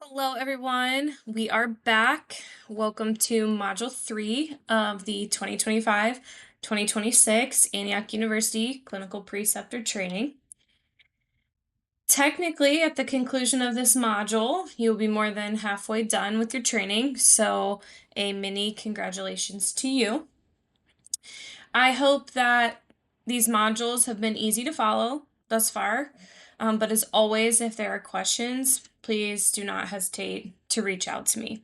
Hello, everyone. We are back. Welcome to Module 3 of the 2025-2026 Antioch University Clinical Preceptor Training. Technically, at the conclusion of this module, you'll be more than halfway done with your training, so a mini congratulations to you. I hope that these modules have been easy to follow thus far, but as always, if there are questions, please do not hesitate to reach out to me.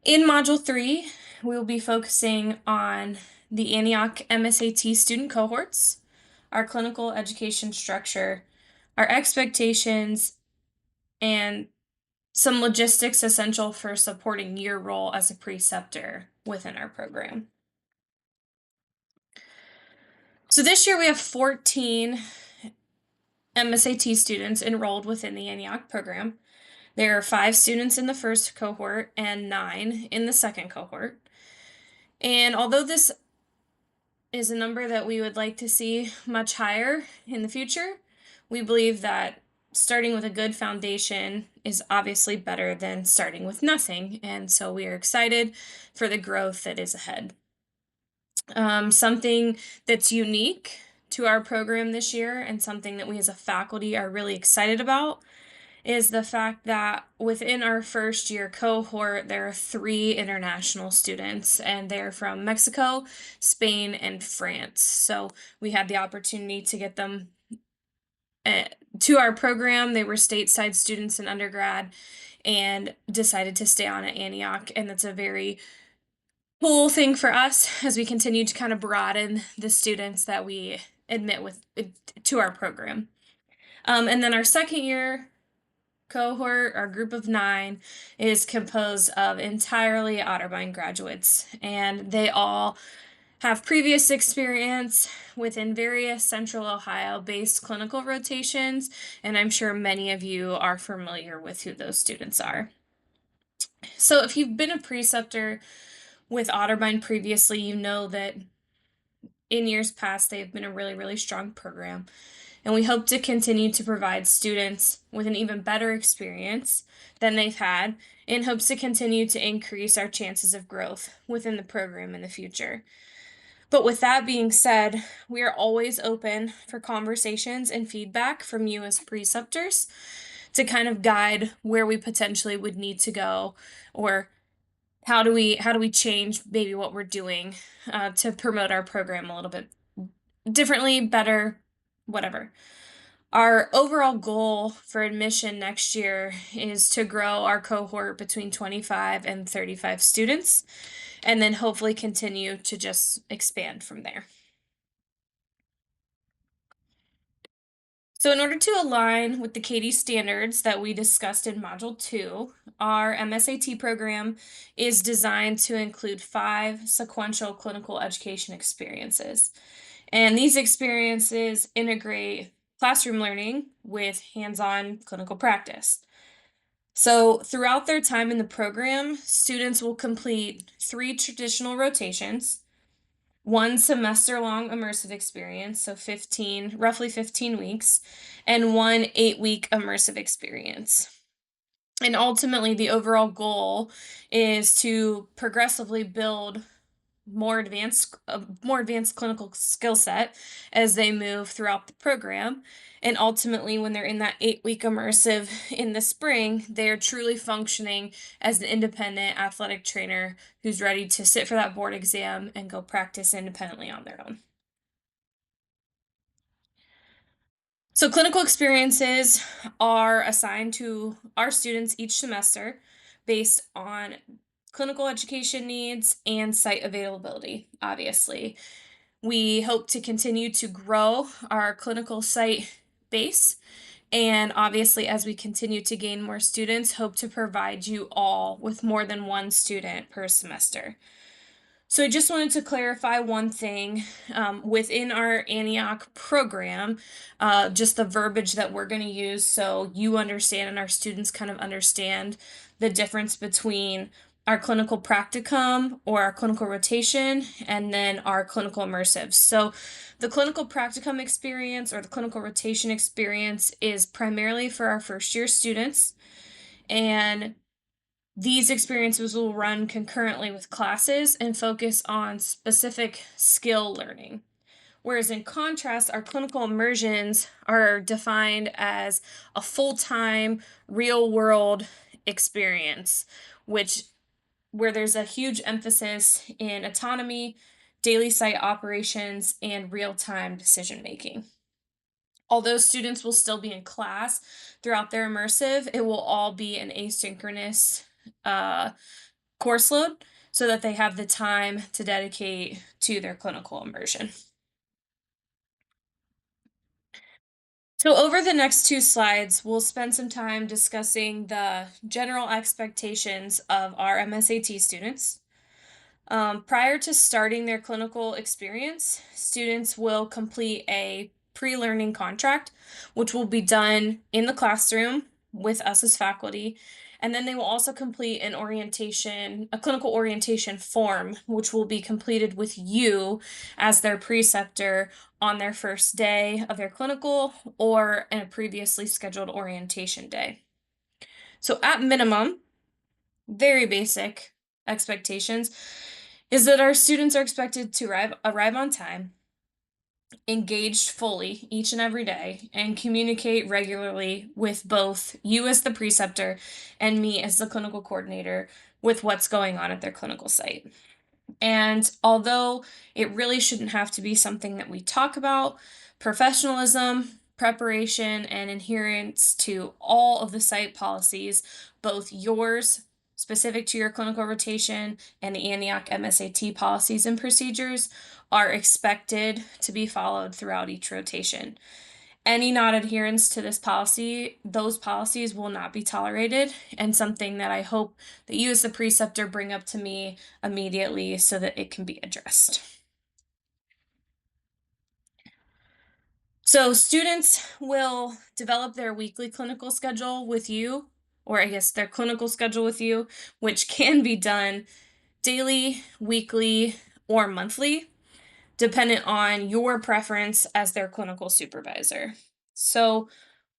In Module 3, we will be focusing on the Antioch MSAT student cohorts, our clinical education structure, our expectations, and some logistics essential for supporting your role as a preceptor within our program. So this year we have 14 MSAT students enrolled within the Antioch program. There are 5 students in the first cohort and 9 in the second cohort. And although this is a number that we would like to see much higher in the future, we believe that starting with a good foundation is obviously better than starting with nothing, and so we are excited for the growth that is ahead. Something that's unique to our program this year and something that we as a faculty are really excited about is the fact that within our first year cohort, there are 3 international students, and they're from Mexico, Spain, and France. So we had the opportunity to get them to our program. They were stateside students in undergrad and decided to stay on at Antioch, and that's a very cool thing for us as we continue to kind of broaden the students that we admit to our program. And then our second year cohort, our group of 9, is composed of entirely Otterbein graduates, and they all have previous experience within various Central Ohio-based clinical rotations, and I'm sure many of you are familiar with who those students are. So if you've been a preceptor with Otterbein previously, you know that in years past they have been a really, really strong program. And we hope to continue to provide students with an even better experience than they've had in hopes to continue to increase our chances of growth within the program in the future. But with that being said, we are always open for conversations and feedback from you as preceptors to kind of guide where we potentially would need to go, or how do we change maybe what we're doing to promote our program a little bit differently, better, whatever. Our overall goal for admission next year is to grow our cohort between 25 and 35 students, and then hopefully continue to just expand from there. So in order to align with the CATIE standards that we discussed in Module 2, our MSAT program is designed to include 5 sequential clinical education experiences. And these experiences integrate classroom learning with hands-on clinical practice. So throughout their time in the program, students will complete 3 traditional rotations, 1 semester-long immersive experience, so roughly 15 weeks, and 1 8-week immersive experience. And ultimately, the overall goal is to progressively build more advanced clinical skill set as they move throughout the program. And ultimately, when they're in that 8-week immersive in the spring, they are truly functioning as an independent athletic trainer who's ready to sit for that board exam and go practice independently on their own. So clinical experiences are assigned to our students each semester based on clinical education needs and site availability, obviously. We hope to continue to grow our clinical site base, and obviously, as we continue to gain more students, hope to provide you all with more than 1 student per semester. So I just wanted to clarify one thing within our Antioch program, just the verbiage that we're going to use so you understand and our students kind of understand the difference between our clinical practicum or our clinical rotation and then our clinical immersives. So the clinical practicum experience or the clinical rotation experience is primarily for our first year students. And these experiences will run concurrently with classes and focus on specific skill learning. Whereas in contrast, our clinical immersions are defined as a full-time, real-world experience, which where there's a huge emphasis in autonomy, daily site operations, and real-time decision making. Although students will still be in class throughout their immersive, it will all be an asynchronous uh, course load so that they have the time to dedicate to their clinical immersion. So, over the next two slides, we'll spend some time discussing the general expectations of our MSAT students. Prior to starting their clinical experience, students will complete a pre learning contract, which will be done in the classroom with us as faculty. And then they will also complete an orientation, a clinical orientation form, which will be completed with you as their preceptor on their first day of their clinical or in a previously scheduled orientation day. So, at minimum, very basic expectations is that our students are expected to arrive on time, engaged fully each and every day, and communicate regularly with both you as the preceptor and me as the clinical coordinator with what's going on at their clinical site. And although it really shouldn't have to be something that we talk about, professionalism, preparation, and adherence to all of the site policies, both yours specific to your clinical rotation and the Antioch MSAT policies and procedures, are expected to be followed throughout each rotation. Any non adherence to this policy, those policies will not be tolerated, and something that I hope that you as the preceptor bring up to me immediately so that it can be addressed. So, students will develop their weekly clinical schedule with you, or I guess their clinical schedule with you, which can be done daily, weekly, or monthly, dependent on your preference as their clinical supervisor. So,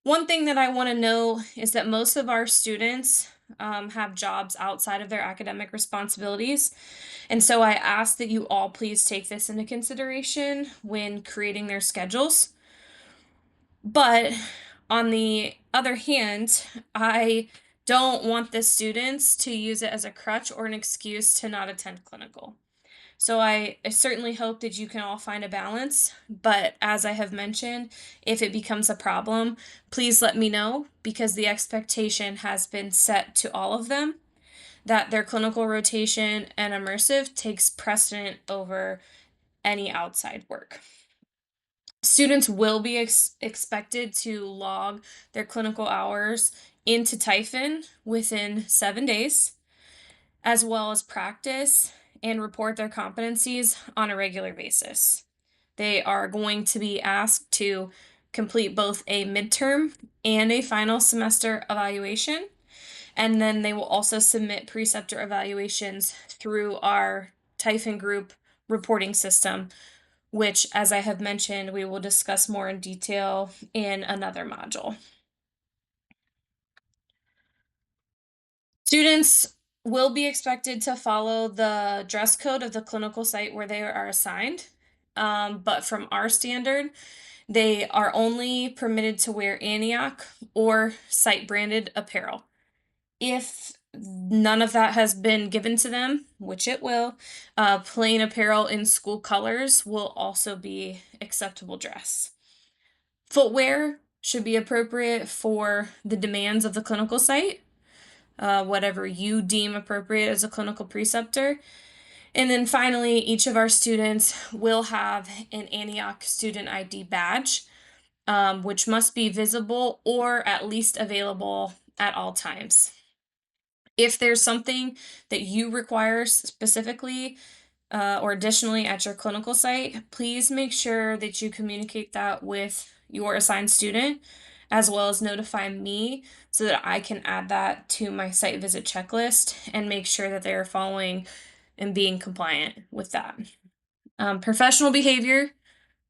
one thing that I want to know is that most of our students have jobs outside of their academic responsibilities. And so I ask that you all please take this into consideration when creating their schedules. But on the other hand, I don't want the students to use it as a crutch or an excuse to not attend clinical. So I certainly hope that you can all find a balance, but as I have mentioned, if it becomes a problem, please let me know because the expectation has been set to all of them that their clinical rotation and immersive takes precedent over any outside work. Students will be expected to log their clinical hours into Typhon within 7 days, as well as practice and report their competencies on a regular basis. They are going to be asked to complete both a midterm and a final semester evaluation, and then they will also submit preceptor evaluations through our Typhon group reporting system, which, as I have mentioned, we will discuss more in detail in another module. Students will be expected to follow the dress code of the clinical site where they are assigned. But from our standard, they are only permitted to wear Antioch or site branded apparel. If none of that has been given to them, which it will, plain apparel in school colors will also be acceptable dress. Footwear should be appropriate for the demands of the clinical site, whatever you deem appropriate as a clinical preceptor. And then finally, each of our students will have an Antioch student ID badge, which must be visible or at least available at all times. If there's something that you require specifically or additionally at your clinical site, please make sure that you communicate that with your assigned student as well as notify me so that I can add that to my site visit checklist and make sure that they are following and being compliant with that. Professional behavior,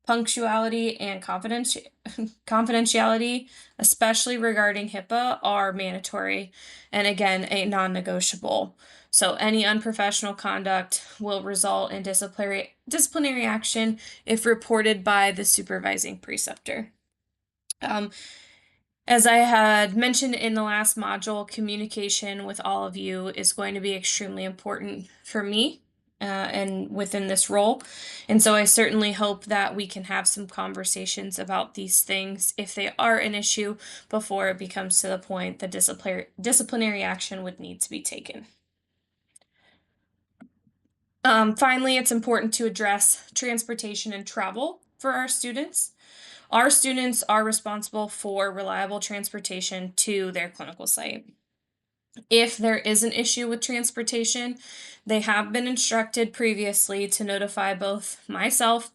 punctuality, and confidentiality, especially regarding HIPAA, are mandatory and again, a non-negotiable. So any unprofessional conduct will result in disciplinary action if reported by the supervising preceptor. Um, as I had mentioned in the last module, communication with all of you is going to be extremely important for me and within this role. And so I certainly hope that we can have some conversations about these things if they are an issue before it becomes to the point that disciplinary action would need to be taken. Finally, it's important to address transportation and travel for our students. Our students are responsible for reliable transportation to their clinical site. If there is an issue with transportation, they have been instructed previously to notify both myself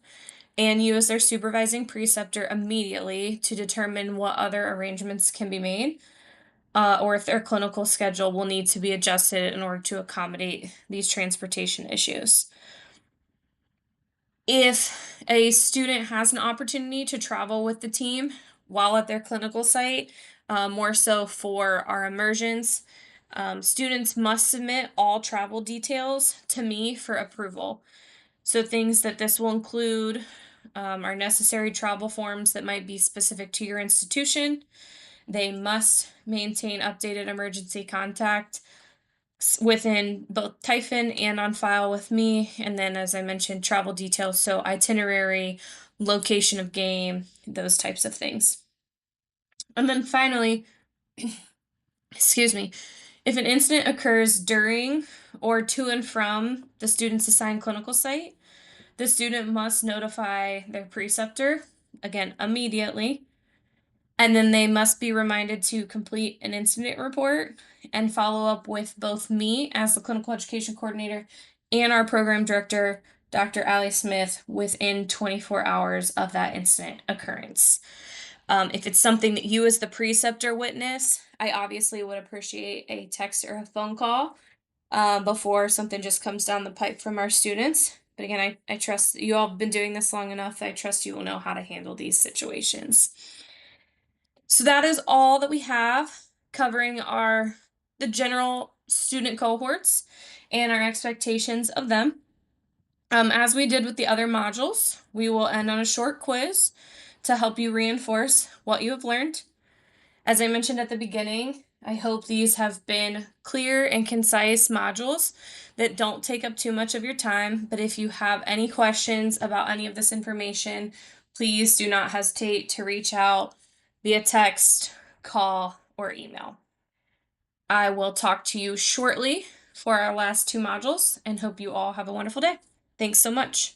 and you as their supervising preceptor immediately to determine what other arrangements can be made, or if their clinical schedule will need to be adjusted in order to accommodate these transportation issues. If a student has an opportunity to travel with the team while at their clinical site, more so for our immersions, students must submit all travel details to me for approval. So things that this will include are necessary travel forms that might be specific to your institution. They must maintain updated emergency contact within both Typhon and on file with me. And then, as I mentioned, travel details, so itinerary, location of game, those types of things. And then finally, excuse me, if an incident occurs during or to and from the student's assigned clinical site, the student must notify their preceptor, again, immediately. And then they must be reminded to complete an incident report and follow up with both me as the clinical education coordinator and our program director, Dr. Allie Smith, within 24 hours of that incident occurrence. If it's something that you as the preceptor witness, I obviously would appreciate a text or a phone call before something just comes down the pipe from our students. But again, I trust you all have been doing this long enough. I trust you will know how to handle these situations. So that is all that we have covering the general student cohorts and our expectations of them. As we did with the other modules, we will end on a short quiz to help you reinforce what you have learned. As I mentioned at the beginning, I hope these have been clear and concise modules that don't take up too much of your time. But if you have any questions about any of this information, please do not hesitate to reach out via text, call, or email. I will talk to you shortly for our last two modules and hope you all have a wonderful day. Thanks so much.